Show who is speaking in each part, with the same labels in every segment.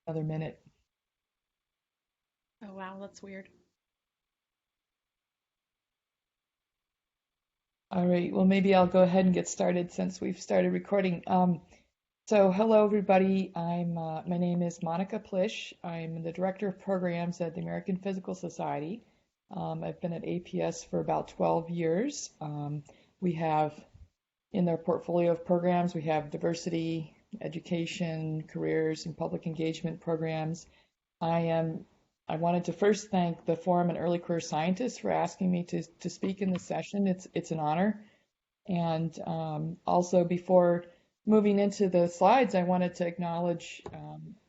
Speaker 1: another minute.
Speaker 2: Oh, wow, that's weird.
Speaker 1: All right, well, maybe I'll go ahead and get started since we've started recording. So hello, everybody. My name is Monica Plisch. I'm the Director of Programs at the American Physical Society. I've been at APS for about 12 years. We have in their portfolio of programs, we have diversity, education, careers, and public engagement programs. I am I wanted to first thank the Forum and Early Career Scientists for asking me to speak in this session. It's an honor. And also, before moving into the slides, I wanted to acknowledge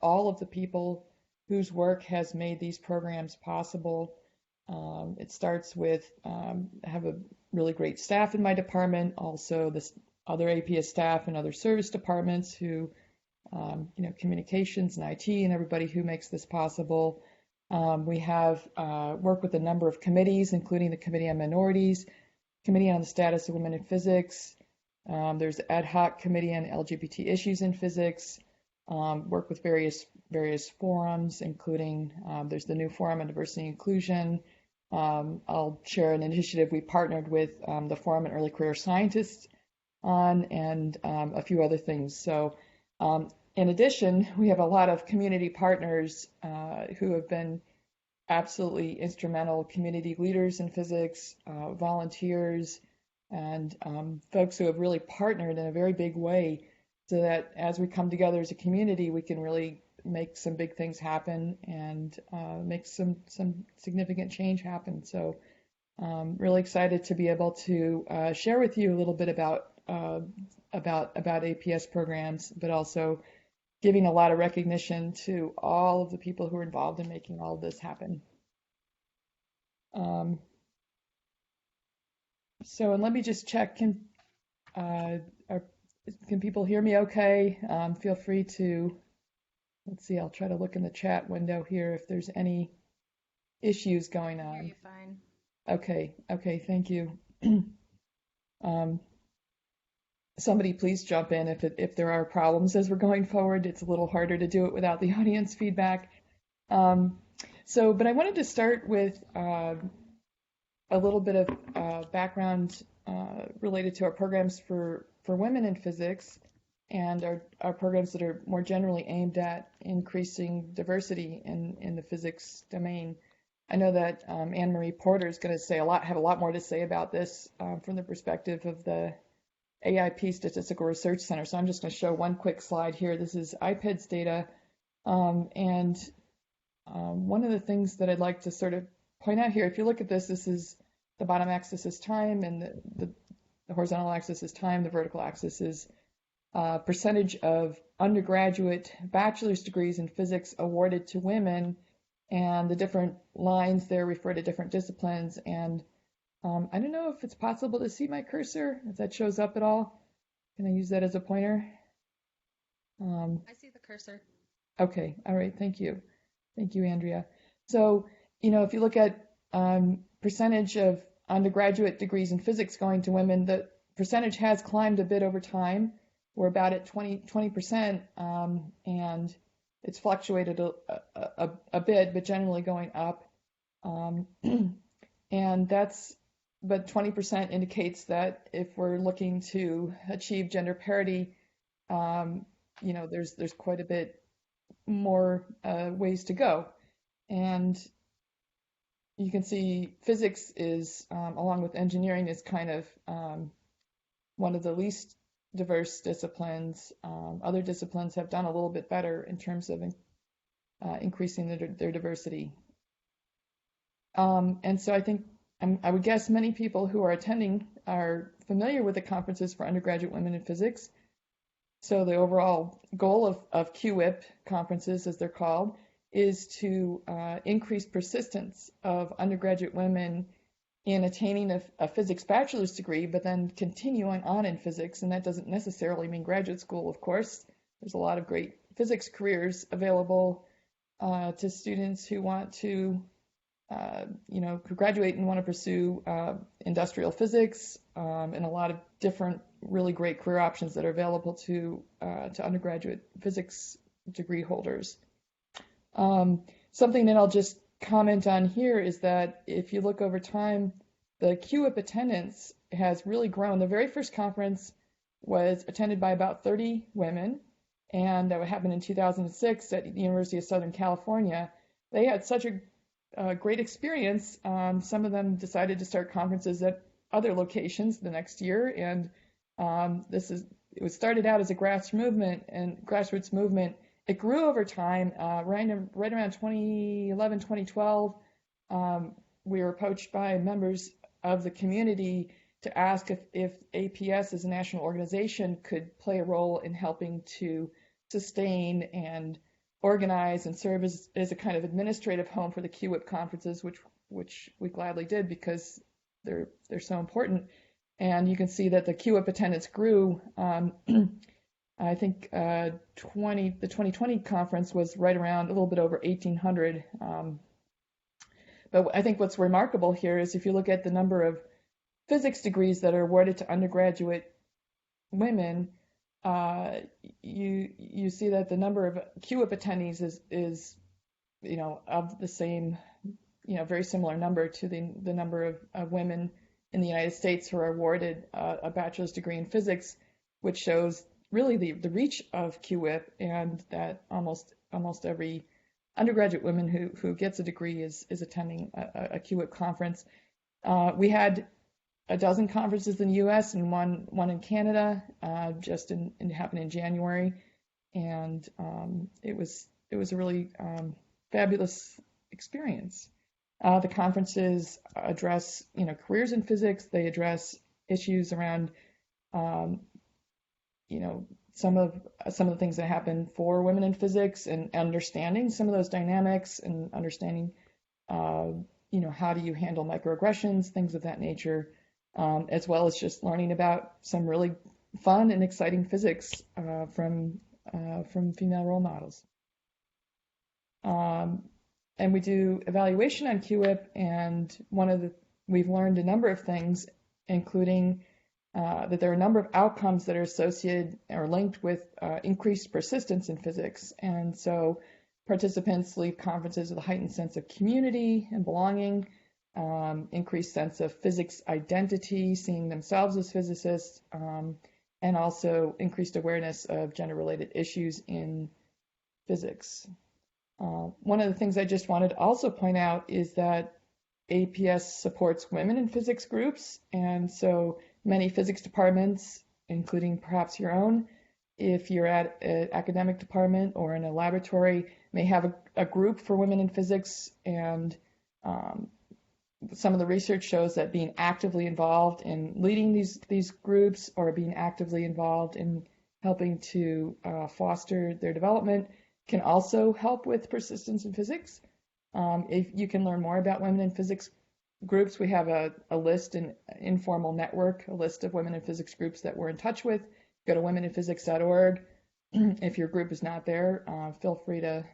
Speaker 1: all of the people whose work has made these programs possible. It starts with I have a really great staff in my department, also the other APS staff and other service departments who, communications and IT and everybody who makes this possible. We have worked with a number of committees, including the Committee on Minorities, Committee on the Status of Women in Physics. There's the Ad Hoc Committee on LGBT Issues in Physics. Work with various forums, including there's the new Forum on Diversity and Inclusion. I'll share an initiative we partnered with the Forum and Early Career Scientists on, and a few other things. So, in addition, we have a lot of community partners who have been absolutely instrumental community leaders in physics, volunteers, and folks who have really partnered in a very big way so that as we come together as a community, we can really make some big things happen and make some significant change happen. So really excited to be able to share with you a little bit about APS programs, but also giving a lot of recognition to all of the people who are involved in making all of this happen. Um, and let me just check. Uh, can people hear me okay? Feel free to, let's see, I'll try to look in the chat window here if there's any issues going
Speaker 2: I hear
Speaker 1: on.
Speaker 2: you fine.
Speaker 1: Okay, thank you. Um, Somebody please jump in if there are problems as we're going forward. It's a little harder to do it without the audience feedback. But I wanted to start with a little bit of background related to our programs for women in physics and our programs that are more generally aimed at increasing diversity in the physics domain. I know that Anne Marie Porter is going to have a lot more to say about this from the perspective of the AIP Statistical Research Center. So I'm just going to show one quick slide here. This is IPEDS data. One of the things that I'd like to sort of point out here, if you look at this, this is the bottom axis is time and the horizontal axis is time, the vertical axis is percentage of undergraduate bachelor's degrees in physics awarded to women, and the different lines there refer to different disciplines. And I don't know if it's possible to see my cursor, if that shows up at all. Can I use that as a pointer?
Speaker 2: I see the cursor.
Speaker 1: Okay, all right, thank you. Thank you, Andrea. So, if you look at percentage of undergraduate degrees in physics going to women, the percentage has climbed a bit over time. We're about at 20%, and it's fluctuated a bit, but generally going up. And but 20% indicates that if we're looking to achieve gender parity, there's quite a bit more ways to go. And you can see physics is, along with engineering, is kind of one of the least diverse disciplines. Other disciplines have done a little bit better in terms of increasing their diversity. And so I think I would guess many people who are attending are familiar with the conferences for undergraduate women in physics. So the overall goal of QWIP conferences, as they're called, is to increase persistence of undergraduate women in attaining a physics bachelor's degree, but then continuing on in physics. And that doesn't necessarily mean graduate school, of course. There's a lot of great physics careers available to students who want to graduate and want to pursue industrial physics, and a lot of different really great career options that are available to undergraduate physics degree holders. Something that I'll just comment on here is that if you look over time, the QWIP attendance has really grown. The very first conference was attended by about 30 women, and that happened in 2006 at the University of Southern California. They had such a great experience. Some of them decided to start conferences at other locations the next year, and it was started out as a grassroots movement. It grew over time. Right around 2011, 2012, we were approached by members of the community to ask if APS as a national organization could play a role in helping to sustain and organize and serve as a kind of administrative home for the QWIP conferences, which we gladly did because they're so important. And you can see that the QWIP attendance grew. I think the 2020 conference was right around a little bit over 1,800. But I think what's remarkable here is if you look at the number of physics degrees that are awarded to undergraduate women, you see that the number of QWIP attendees is of the same, very similar number to the number of women in the United States who are awarded a bachelor's degree in physics, which shows really the reach of QWIP, and that almost every undergraduate woman who gets a degree is attending a QWIP conference. We had a dozen conferences in the U.S. and one in Canada, it happened in January, and it was a really fabulous experience. The conferences address careers in physics. They address issues around some of the things that happen for women in physics, and understanding some of those dynamics, and understanding how do you handle microaggressions, things of that nature, as well as just learning about some really fun and exciting physics from female role models. And we do evaluation on QWIP, and we've learned a number of things, including that there are a number of outcomes that are associated or linked with increased persistence in physics. And so participants leave conferences with a heightened sense of community and belonging, increased sense of physics identity, seeing themselves as physicists, and also increased awareness of gender-related issues in physics. One of the things I just wanted to also point out is that APS supports women in physics groups, and so many physics departments, including perhaps your own, if you're at an academic department or in a laboratory, may have a group for women in physics, and some of the research shows that being actively involved in leading these groups, or being actively involved in helping to foster their development, can also help with persistence in physics. If you can learn more about women in physics groups, we have a list, an informal network, a list of women in physics groups that we're in touch with. Go to womeninphysics.org. If your group is not there, feel free to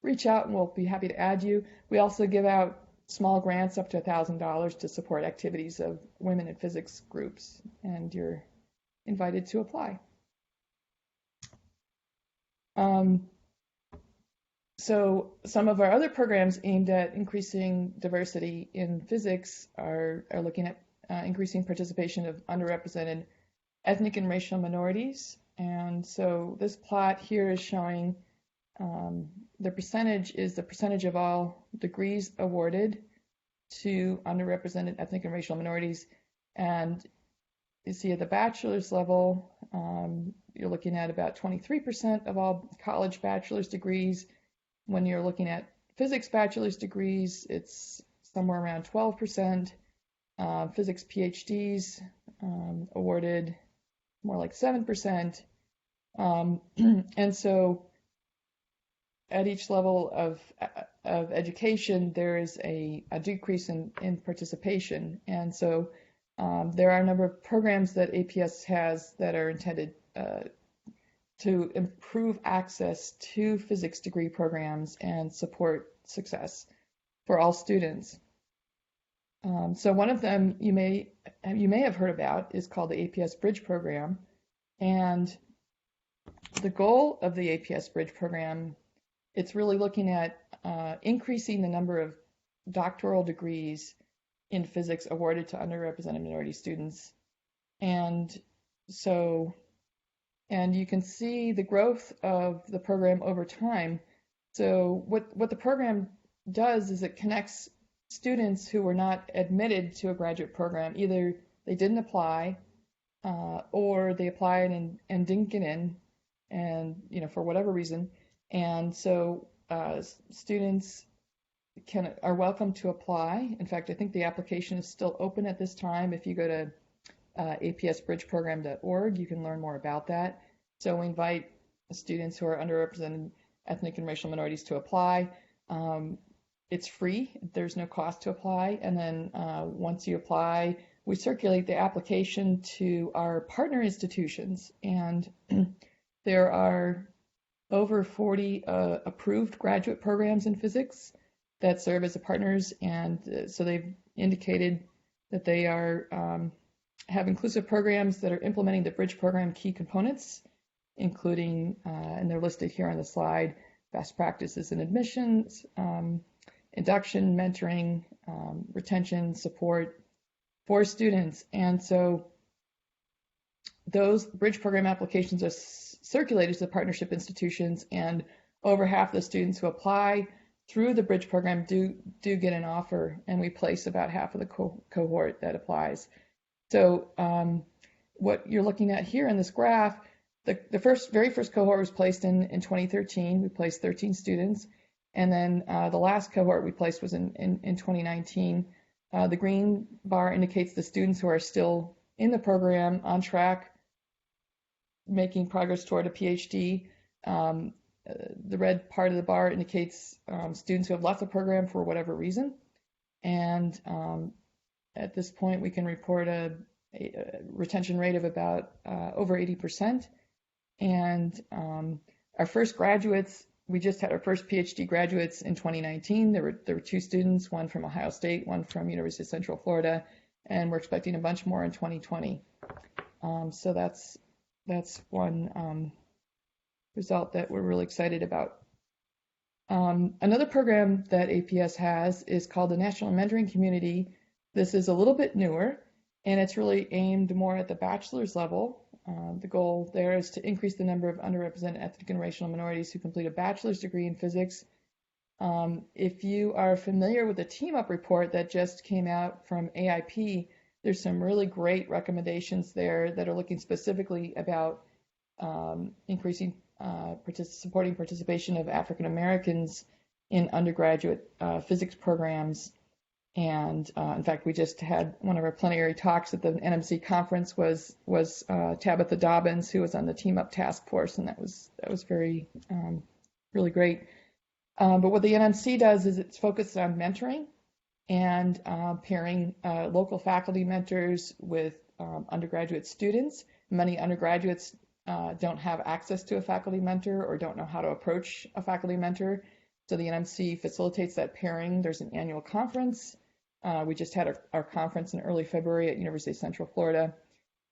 Speaker 1: reach out and we'll be happy to add you. We also give out small grants up to $1,000 to support activities of women in physics groups, and you're invited to apply. So some of our other programs aimed at increasing diversity in physics are looking at increasing participation of underrepresented ethnic and racial minorities. And so this plot here is showing the percentage of all degrees awarded to underrepresented ethnic and racial minorities. And you see at the bachelor's level, you're looking at about 23% of all college bachelor's degrees. When you're looking at physics bachelor's degrees, it's somewhere around 12%. Physics PhDs awarded more like 7%. And so at each level of education, there is a decrease in participation. And so there are a number of programs that APS has that are intended to improve access to physics degree programs and support success for all students. So one of them you may have heard about is called the APS Bridge Program. And the goal of the APS Bridge Program it's really looking at increasing the number of doctoral degrees in physics awarded to underrepresented minority students. And so, and you can see the growth of the program over time. So what the program does is it connects students who were not admitted to a graduate program. Either they didn't apply, or they applied and didn't get in, and for whatever reason. And so students are welcome to apply. In fact, I think the application is still open at this time. If you go to apsbridgeprogram.org, you can learn more about that. So we invite students who are underrepresented ethnic and racial minorities to apply. It's free. There's no cost to apply. And then once you apply, we circulate the application to our partner institutions. And there are over 40 approved graduate programs in physics that serve as partners. And so they've indicated that they are have inclusive programs that are implementing the Bridge Program key components, including, and they're listed here on the slide, best practices in admissions, induction, mentoring, retention, support for students. And so those Bridge Program applications are circulated to the partnership institutions, and over half the students who apply through the Bridge Program do get an offer, and we place about half of the cohort that applies. So what you're looking at here in this graph, the very first cohort was placed in 2013. We placed 13 students. And then the last cohort we placed was in 2019. The green bar indicates the students who are still in the program, on track, making progress toward a PhD. The red part of the bar indicates students who have left the program for whatever reason. And at this point, we can report a retention rate of about over 80%. And our first graduates, we just had our first PhD graduates in 2019. There were two students, one from Ohio State, one from University of Central Florida, and we're expecting a bunch more in 2020. So that's one result that we're really excited about. Another program that APS has is called the National Mentoring Community. This is a little bit newer, and it's really aimed more at the bachelor's level. The goal there is to increase the number of underrepresented ethnic and racial minorities who complete a bachelor's degree in physics. If you are familiar with the Team Up report that just came out from AIP, there's some really great recommendations there that are looking specifically about increasing supporting participation of African Americans in undergraduate physics programs. And in fact, we just had one of our plenary talks at the NMC conference was Tabitha Dobbins, who was on the Team Up task force, and that was very really great. But what the NMC does is it's focused on mentoring and pairing local faculty mentors with undergraduate students. Many undergraduates don't have access to a faculty mentor or don't know how to approach a faculty mentor. So the NMC facilitates that pairing. There's an annual conference. We just had our conference in early February at University of Central Florida.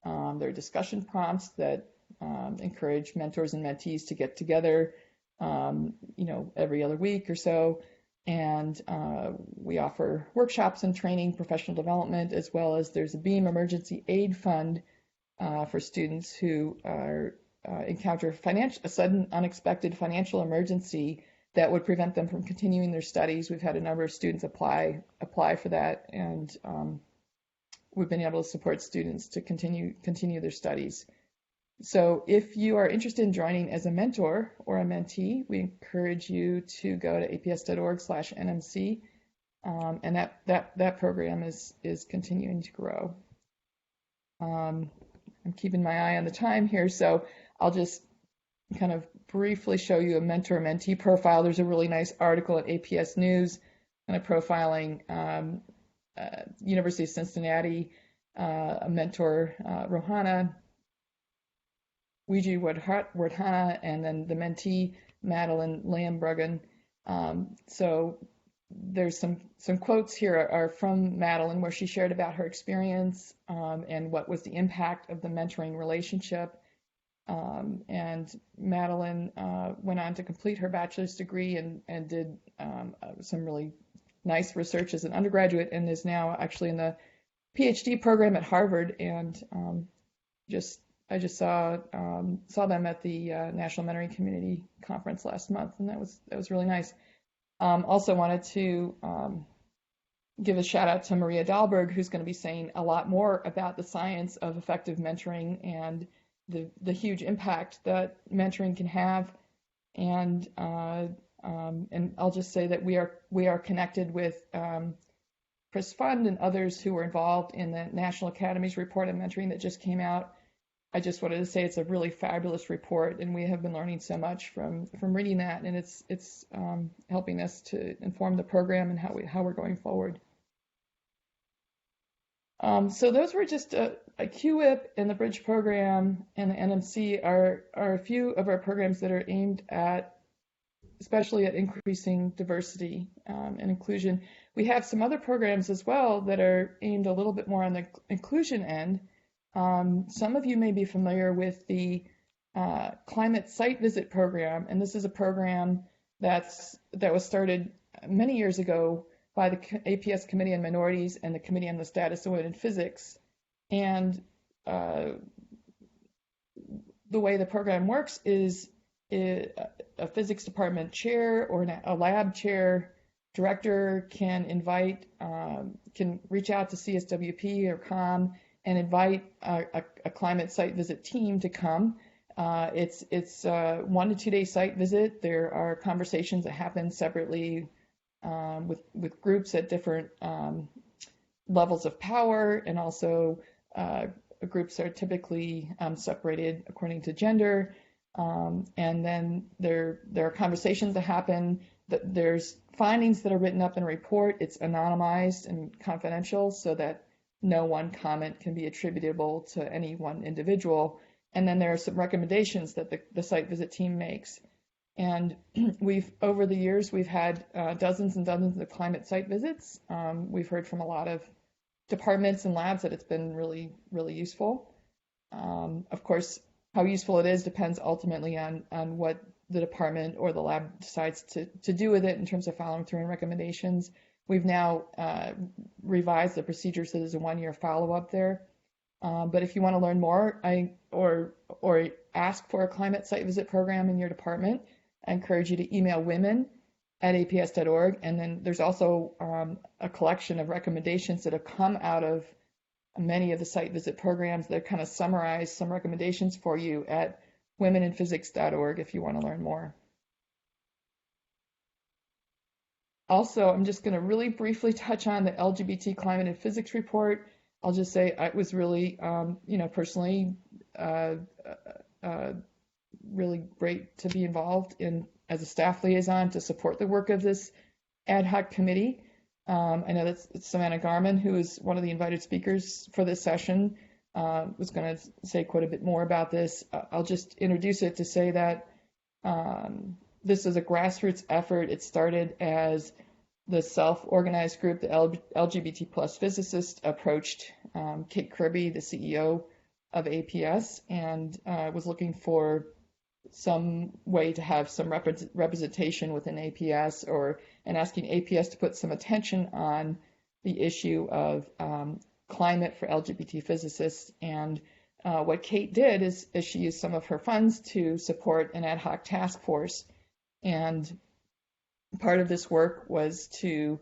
Speaker 1: There are discussion prompts that encourage mentors and mentees to get together, every other week or so. And we offer workshops and training, professional development, as well as there's a BEAM Emergency Aid Fund for students who encounter a sudden unexpected financial emergency that would prevent them from continuing their studies. We've had a number of students apply for that, and we've been able to support students to continue their studies. So if you are interested in joining as a mentor or a mentee, we encourage you to go to aps.org/NMC, and that program is continuing to grow. I'm keeping my eye on the time here, so I'll just kind of briefly show you a mentor-mentee profile. There's a really nice article at APS News kind of profiling University of Cincinnati, a mentor, Rohana Wardhana, and then the mentee, Madeline Lambruggen. So there's some quotes here are from Madeline, where she shared about her experience and what was the impact of the mentoring relationship. And Madeline went on to complete her bachelor's degree and did some really nice research as an undergraduate, and is now actually in the PhD program at Harvard. And I just saw them at the National Mentoring Community Conference last month, and that was really nice. Also wanted to give a shout out to Maria Dahlberg, who's going to be saying a lot more about the science of effective mentoring and the huge impact that mentoring can have. And I'll just say that we are connected with Chris Fund and others who were involved in the National Academy's report on mentoring that just came out. I just wanted to say it's a really fabulous report, and we have been learning so much from reading that, and it's helping us to inform the program and how we're going forward. So those were just a QWIP and the Bridge Program and the NMC are a few of our programs that are aimed at, especially at increasing diversity and inclusion. We have some other programs as well that are aimed a little bit more on the inclusion end. Some of you may be familiar with the Climate Site Visit Program, and this is a program that was started many years ago by the APS Committee on Minorities and the Committee on the Status of Women in Physics. And the way the program works is a physics department chair or a lab chair director can reach out to CSWP or COM and invite a climate site visit team to come. It's 1 to 2 day site visit. There are conversations that happen separately with groups at different levels of power, and also groups are typically separated according to gender. And then there are conversations that happen. There's findings that are written up in a report. It's anonymized and confidential so that no one comment can be attributable to any one individual. And then there are some recommendations that the site visit team makes. And over the years, we've had dozens and dozens of climate site visits. We've heard from a lot of departments and labs that it's been really, really useful. Of course, how useful it is depends ultimately on what the department or the lab decides to do with it in terms of following through on recommendations. We've now revised the procedure so there's a 1-year follow-up there. But if you want to learn more or ask for a climate site visit program in your department, I encourage you to email women@aps.org. And then there's also a collection of recommendations that have come out of many of the site visit programs that kind of summarize some recommendations for you at womeninphysics.org if you want to learn more. Also, I'm just going to really briefly touch on the LGBT Climate and Physics report. I'll just say it was really, personally, really great to be involved as a staff liaison to support the work of this ad hoc committee. I know that Savannah Garman, who is one of the invited speakers for this session, was going to say quite a bit more about this. I'll just introduce it to say that this is a grassroots effort. It started as the self-organized group, the LGBT plus physicists, approached Kate Kirby, the CEO of APS, and was looking for some way to have some representation within APS, and asking APS to put some attention on the issue of climate for LGBT physicists. And what Kate did is she used some of her funds to support an ad hoc task force. And part of this work was to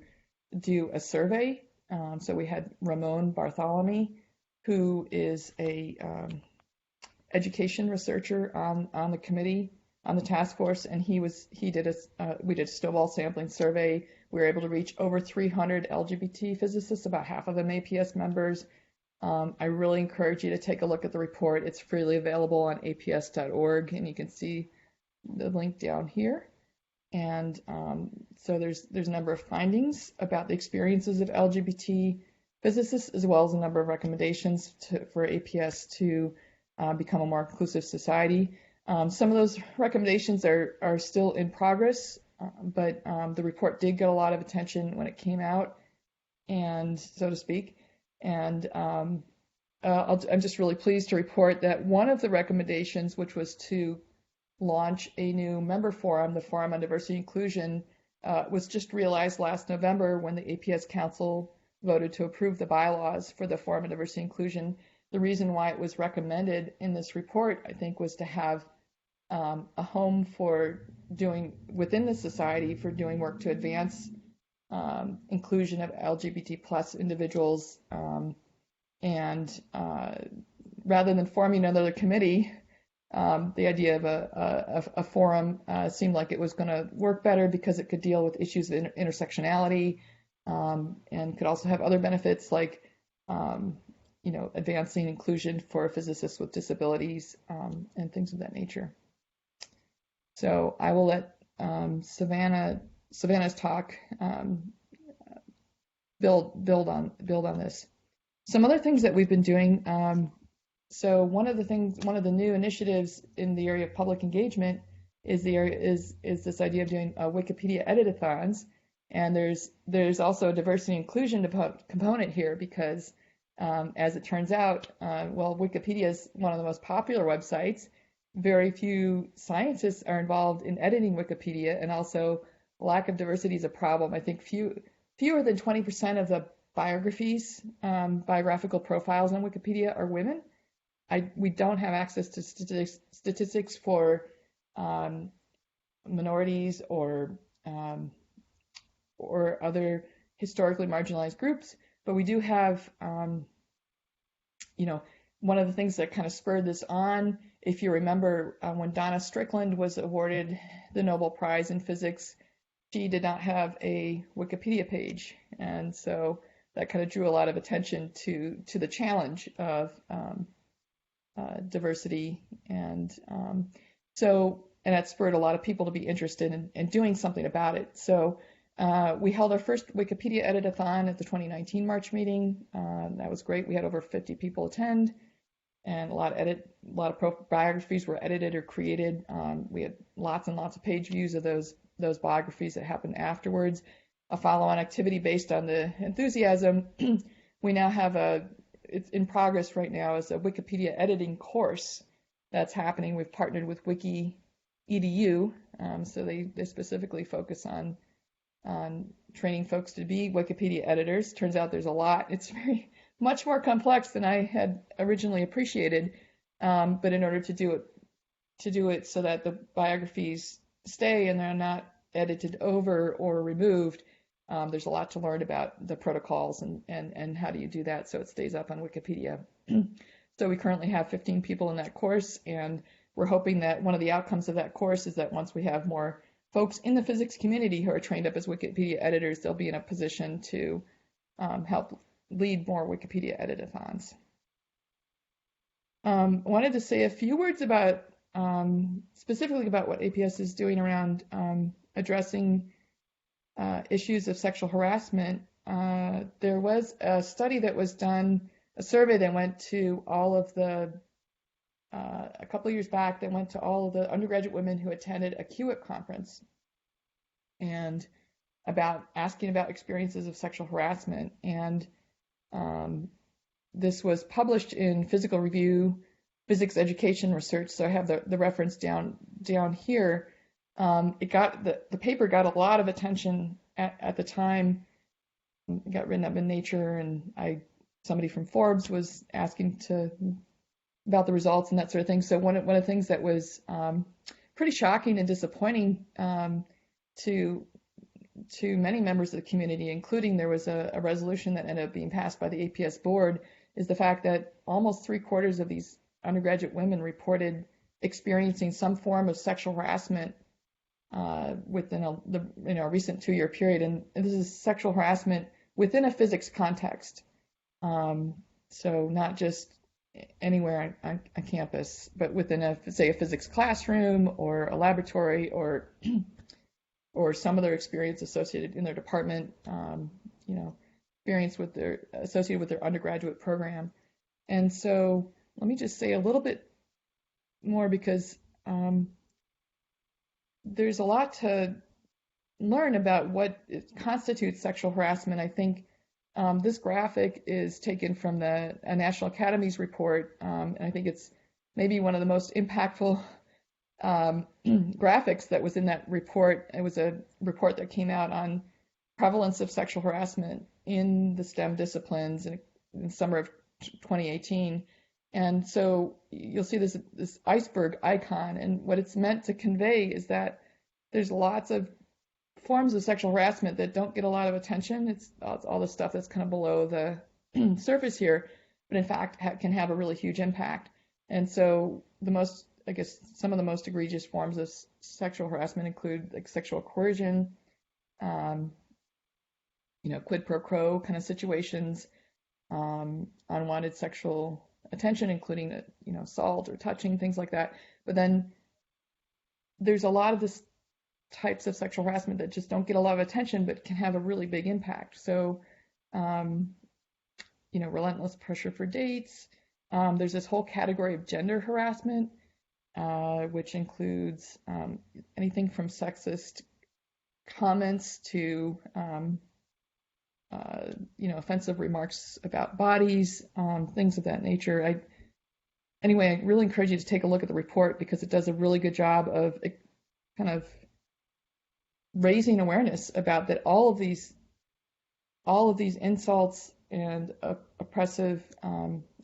Speaker 1: do a survey. So we had Ramon Bartholomew, who is a education researcher on the committee, on the task force, and we did a snowball sampling survey. We were able to reach over 300 LGBT physicists, about half of them APS members. I really encourage you to take a look at the report. It's freely available on aps.org, and you can see the link down here. And so there's a number of findings about the experiences of LGBT physicists, as well as a number of recommendations for APS to become a more inclusive society. Some of those recommendations are still in progress, but the report did get a lot of attention when it came out, and so to speak. And I'm just really pleased to report that one of the recommendations, which was to launch a new member forum, the Forum on Diversity and Inclusion, was just realized last November when the APS Council voted to approve the bylaws for the Forum on Diversity and Inclusion. The reason why it was recommended in this report, I think, was to have a home for doing within the society for doing work to advance inclusion of LGBT plus individuals, and rather than forming another committee, the idea of a forum seemed like it was going to work better because it could deal with issues of intersectionality, and could also have other benefits like advancing inclusion for physicists with disabilities, and things of that nature. So I will let Savannah's talk build on this. Some other things that we've been doing. So one of the new initiatives in the area of public engagement is this idea of doing Wikipedia Editathons, and there's also a diversity and inclusion component here because, as it turns out, Wikipedia is one of the most popular websites. Very few scientists are involved in editing Wikipedia, and also lack of diversity is a problem. I think fewer than 20% of the biographical profiles on Wikipedia are women. We don't have access to statistics for minorities or other historically marginalized groups, but we do have, one of the things that kind of spurred this on, if you remember, when Donna Strickland was awarded the Nobel Prize in Physics, she did not have a Wikipedia page, and so that kind of drew a lot of attention to the challenge of diversity, and that spurred a lot of people to be interested in doing something about it. So we held our first Wikipedia Editathon at the 2019 March meeting. That was great. We had over 50 people attend, and a lot of biographies were edited or created. We had lots and lots of page views of those biographies that happened afterwards. A follow-on activity based on the enthusiasm. We now have it's in progress right now, is a Wikipedia editing course that's happening. We've partnered with Wikipedia Edu, so they specifically focus on training folks to be Wikipedia editors. Turns out there's a lot. It's much more complex than I had originally appreciated, but in order to do it so that the biographies stay and they're not edited over or removed, there's a lot to learn about the protocols and how do you do that so it stays up on Wikipedia. So we currently have 15 people in that course, and we're hoping that one of the outcomes of that course is that once we have more folks in the physics community who are trained up as Wikipedia editors, they'll be in a position to help lead more Wikipedia editathons. I wanted to say a few words about specifically about what APS is doing around addressing issues of sexual harassment. There was a study that was done, a survey that went to all of the, a couple of years back, that went to all of the undergraduate women who attended a QWIP conference, and asking about experiences of sexual harassment. And this was published in Physical Review, Physics Education Research, so I have the reference down here. The paper got a lot of attention at the time. It got written up in Nature, and somebody from Forbes was asking about the results and that sort of thing. So one of the things that was pretty shocking and disappointing to many members of the community, including there was a resolution that ended up being passed by the APS board, is the fact that almost 3/4 of these undergraduate women reported experiencing some form of sexual harassment within a recent 2-year period, and this is sexual harassment within a physics context. So not just anywhere on campus, but within a physics classroom or a laboratory or some other experience associated in their department, experience associated with their undergraduate program. And so let me just say a little bit more, because there's a lot to learn about what constitutes sexual harassment. I think This graphic is taken from the National Academy's report, and I think it's maybe one of the most impactful graphics that was in that report. It was a report that came out on prevalence of sexual harassment in the STEM disciplines in the summer of 2018. And so you'll see this iceberg icon, and what it's meant to convey is that there's lots of forms of sexual harassment that don't get a lot of attention. It's all the stuff that's kind of below the surface here, but in fact can have a really huge impact. And so some of the most egregious forms of sexual harassment include like sexual coercion, quid pro quo kind of situations, unwanted sexual attention, including assault or touching, things like that. But then there's a lot of this types of sexual harassment that just don't get a lot of attention but can have a really big impact. So relentless pressure for dates. There's this whole category of gender harassment, which includes anything from sexist comments to offensive remarks about bodies, things of that nature. I really encourage you to take a look at the report because it does a really good job of kind of raising awareness about that all of these insults and oppressive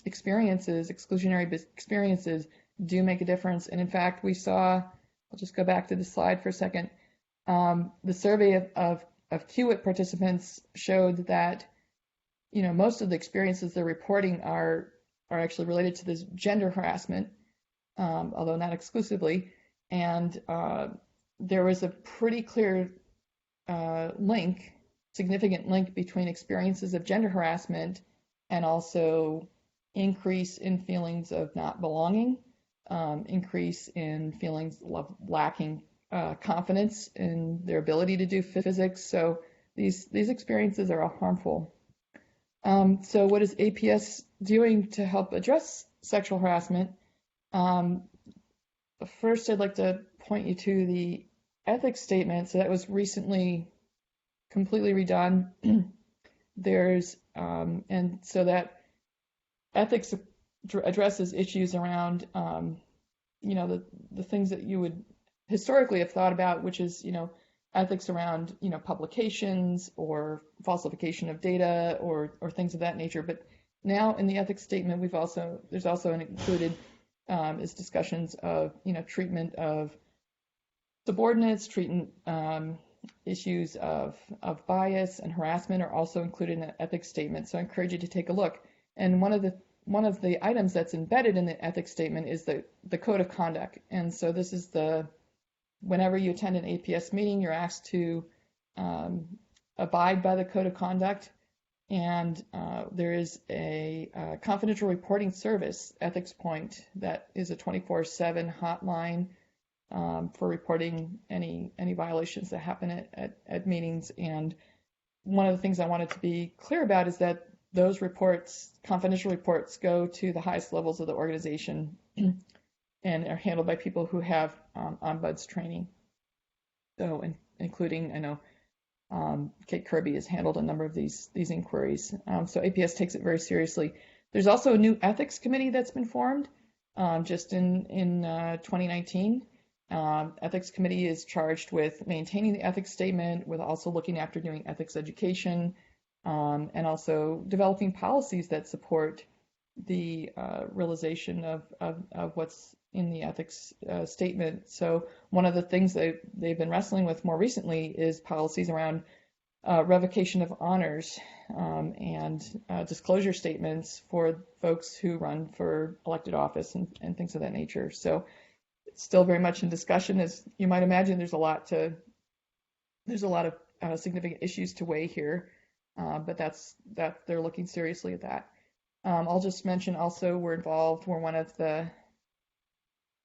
Speaker 1: experiences, exclusionary experiences, do make a difference. And in fact, we saw, I'll just go back to the slide for a second, the survey of QWIP participants showed that most of the experiences they're reporting are actually related to this gender harassment, although not exclusively. And there was a pretty clear significant link between experiences of gender harassment and also increase in feelings of not belonging, increase in feelings of lacking confidence in their ability to do physics. So these experiences are all harmful. So what is APS doing to help address sexual harassment? First, I'd like to point you to the ethics statement. So that was recently completely redone. And so that ethics addresses issues around, the things that you would historically have thought about, which is, ethics around, publications or falsification of data or things of that nature. But now in the ethics statement, there's also included is discussions of, treatment of subordinates, issues of bias and harassment are also included in the ethics statement. So I encourage you to take a look. And one of the items that's embedded in the ethics statement is the code of conduct. And so this is whenever you attend an APS meeting, you're asked to abide by the code of conduct. And there is a confidential reporting service, Ethics Point, that is a 24/7 hotline for reporting any violations that happen at meetings. And one of the things I wanted to be clear about is that those reports, confidential reports, go to the highest levels of the organization and are handled by people who have ombuds training. So, including, I know Kate Kirby has handled a number of these inquiries. So APS takes it very seriously. There's also a new ethics committee that's been formed just in 2019. Ethics committee is charged with maintaining the ethics statement, with also looking after doing ethics education, and also developing policies that support the realization of what's in the ethics statement. So one of the things they've been wrestling with more recently is policies around revocation of honors and disclosure statements for folks who run for elected office and things of that nature. So it's still very much in discussion. As you might imagine, there's a lot of significant issues to weigh here, but they're looking seriously at that. I'll just mention also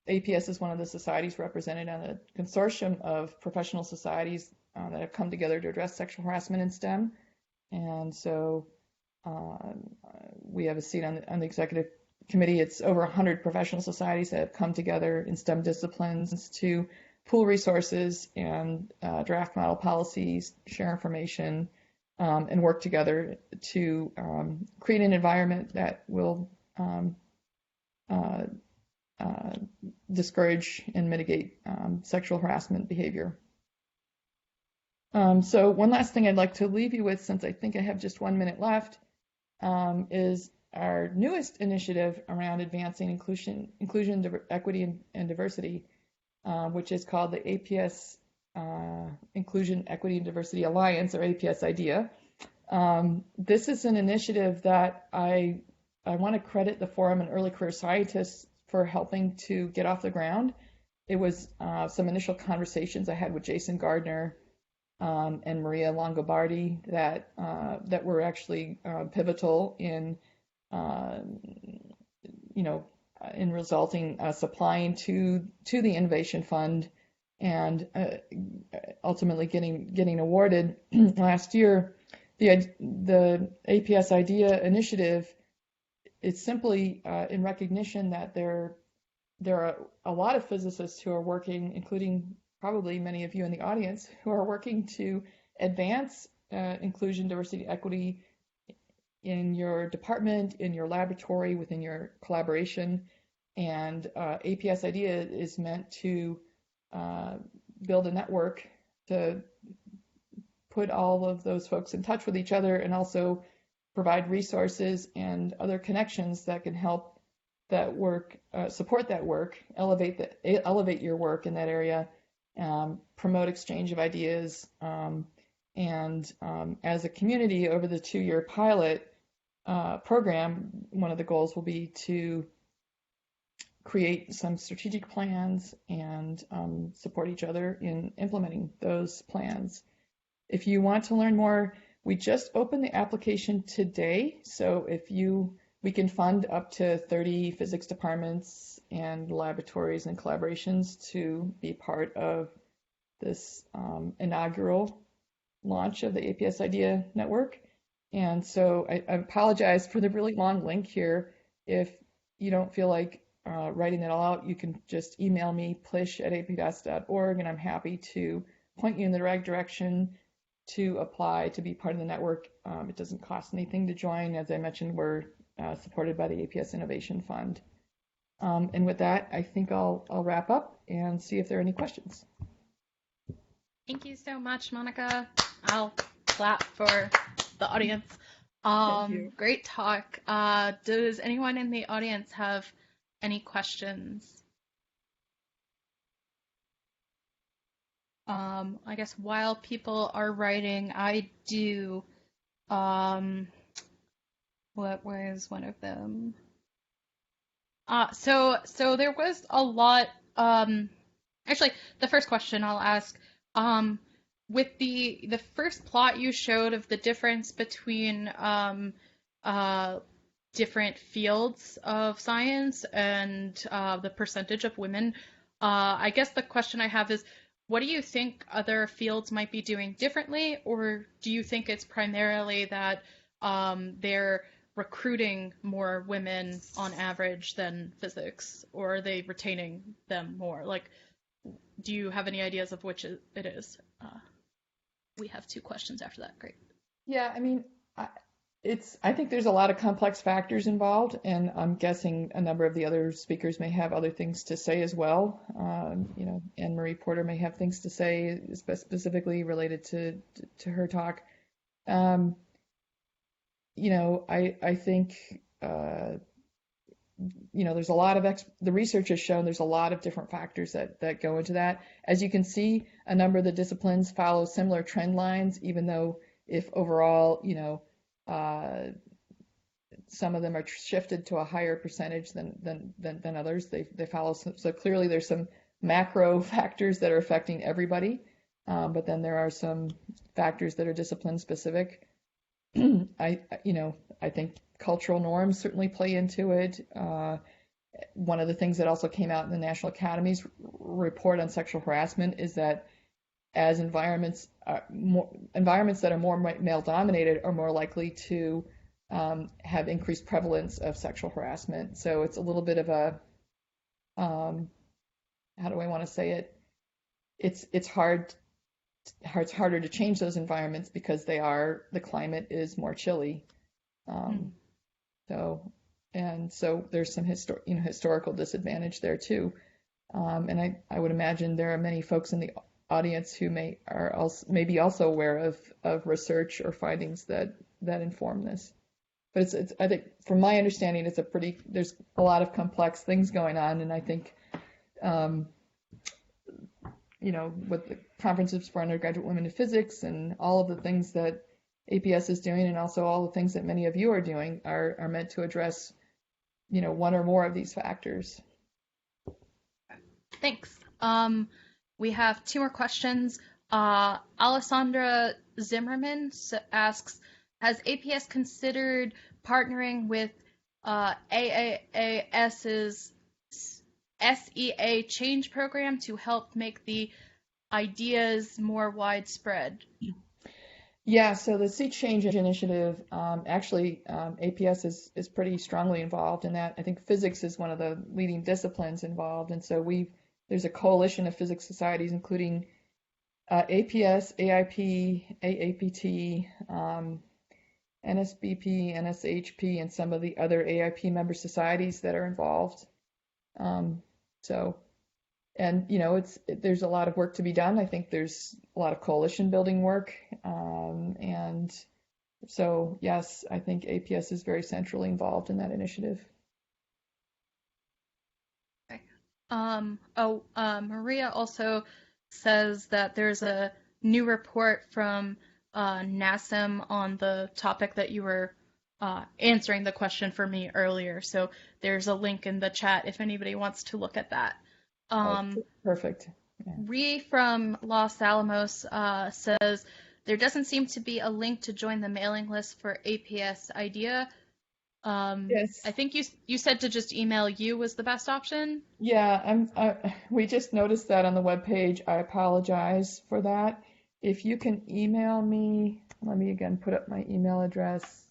Speaker 1: APS is one of the societies represented on a consortium of professional societies that have come together to address sexual harassment in STEM. And so we have a seat on the executive committee. It's over 100 professional societies that have come together in STEM disciplines to pool resources and draft model policies, share information, and work together to create an environment that will uh, discourage and mitigate sexual harassment behavior. So one last thing I'd like to leave you with, since I think I have just 1 minute left, is our newest initiative around advancing inclusion, equity, and diversity, which is called the APS Inclusion, Equity, and Diversity Alliance, or APS Idea. This is an initiative that I want to credit the Forum and Early Career Scientists for helping to get off the ground. It was some initial conversations I had with Jason Gardner and Maria Longobardi that were actually pivotal in in resulting supplying to the Innovation Fund and ultimately getting awarded last year. The APS Idea initiative is simply in recognition that there are a lot of physicists who are working, including probably many of you in the audience, who are working to advance inclusion, diversity, equity in your department, in your laboratory, within your collaboration. And APS Idea is meant to build a network to put all of those folks in touch with each other and also provide resources and other connections that can help that work, support that work, elevate your work in that area, promote exchange of ideas, and as a community over the 2-year pilot program, one of the goals will be to create some strategic plans and support each other in implementing those plans. If you want to learn more, we just opened the application today, so we can fund up to 30 physics departments and laboratories and collaborations to be part of this inaugural launch of the APS Idea Network. And so I apologize for the really long link here. If you don't feel like writing it all out, you can just email me, plisch@aps.org, and I'm happy to point you in the right direction to apply to be part of the network. It doesn't cost anything to join. As I mentioned, we're supported by the APS Innovation Fund. And with that, I think I'll wrap up and see if there are any questions.
Speaker 2: Thank you so much, Monica. I'll clap for the audience.
Speaker 1: Thank you.
Speaker 2: Great talk. Does anyone in the audience have any questions? I guess while people are writing, I do. What was one of them? So there was a lot. Actually, the first question I'll ask. With the first plot you showed of the difference between different fields of science and the percentage of women, I guess the question I have is, what do you think other fields might be doing differently, or do you think it's primarily that they're recruiting more women on average than physics, or are they retaining them more? Like, do you have any ideas of which it is? We have 2 questions after that. Great.
Speaker 1: Yeah, I mean, I think there's a lot of complex factors involved, and I'm guessing a number of the other speakers may have other things to say as well. Anne Marie Porter may have things to say specifically related to her talk. I think there's a lot of the research has shown there's a lot of different factors that go into that. As you can see, a number of the disciplines follow similar trend lines, even though if overall, some of them are shifted to a higher percentage than others. They follow. So clearly there's some macro factors that are affecting everybody, but then there are some factors that are discipline specific. I think cultural norms certainly play into it. One of the things that also came out in the National Academy's report on sexual harassment is that as environments that are more male dominated are more likely to have increased prevalence of sexual harassment. So it's a little bit of a how do I want to say it? It's hard it's harder to change those environments because the climate is more chilly.
Speaker 2: Mm.
Speaker 1: So there's some historical disadvantage there too. And I would imagine there are many folks in the audience who may be also aware of research or findings that inform this. But it's I think from my understanding, there's a lot of complex things going on, and I think with the conferences for undergraduate women in physics and all of the things that APS is doing, and also all the things that many of you are doing, are meant to address one or more of these factors.
Speaker 2: Thanks. We have 2 more questions. Alessandra Zimmerman asks, has APS considered partnering with AAAS's SEA change program to help make the ideas more widespread?
Speaker 1: Yeah, so the Sea Change Initiative, actually, APS is pretty strongly involved in that. I think physics is one of the leading disciplines involved, and so there's a coalition of physics societies, including APS, AIP, AAPT, NSBP, NSHP, and some of the other AIP member societies that are involved. There's a lot of work to be done. I think there's a lot of coalition building work. And so, yes, I think APS is very centrally involved in that initiative.
Speaker 2: Okay. Maria also says that there's a new report from NASM on the topic that you were answering the question for me earlier. So there's a link in the chat if anybody wants to look at that.
Speaker 1: Perfect. Yeah.
Speaker 2: Ree from Los Alamos says, there doesn't seem to be a link to join the mailing list for APS Idea.
Speaker 1: Yes.
Speaker 2: I think you said to just email you was the best option.
Speaker 1: Yeah, we just noticed that on the webpage. I apologize for that. If you can email me, let me again put up my email address,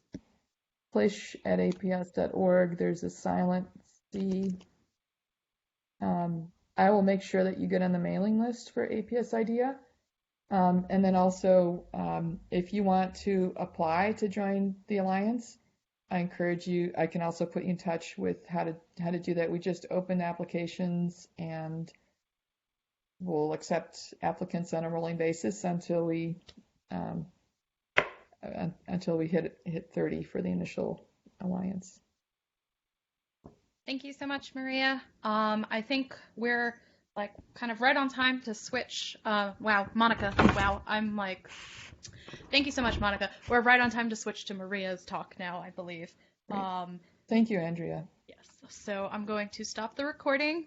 Speaker 1: plisch@aps.org. There's a silent C. I will make sure that you get on the mailing list for APS Idea. And then also, if you want to apply to join the Alliance, I encourage you, I can also put you in touch with how to do that. We just opened applications, and we'll accept applicants on a rolling basis until we hit 30 for the initial Alliance.
Speaker 2: Thank you so much, Maria. I think we're kind of right on time to switch. Wow, Monica. Wow, thank you so much, Monica. We're right on time to switch to Maria's talk now, I believe.
Speaker 1: Thank you, Andrea.
Speaker 2: Yes. So I'm going to stop the recording.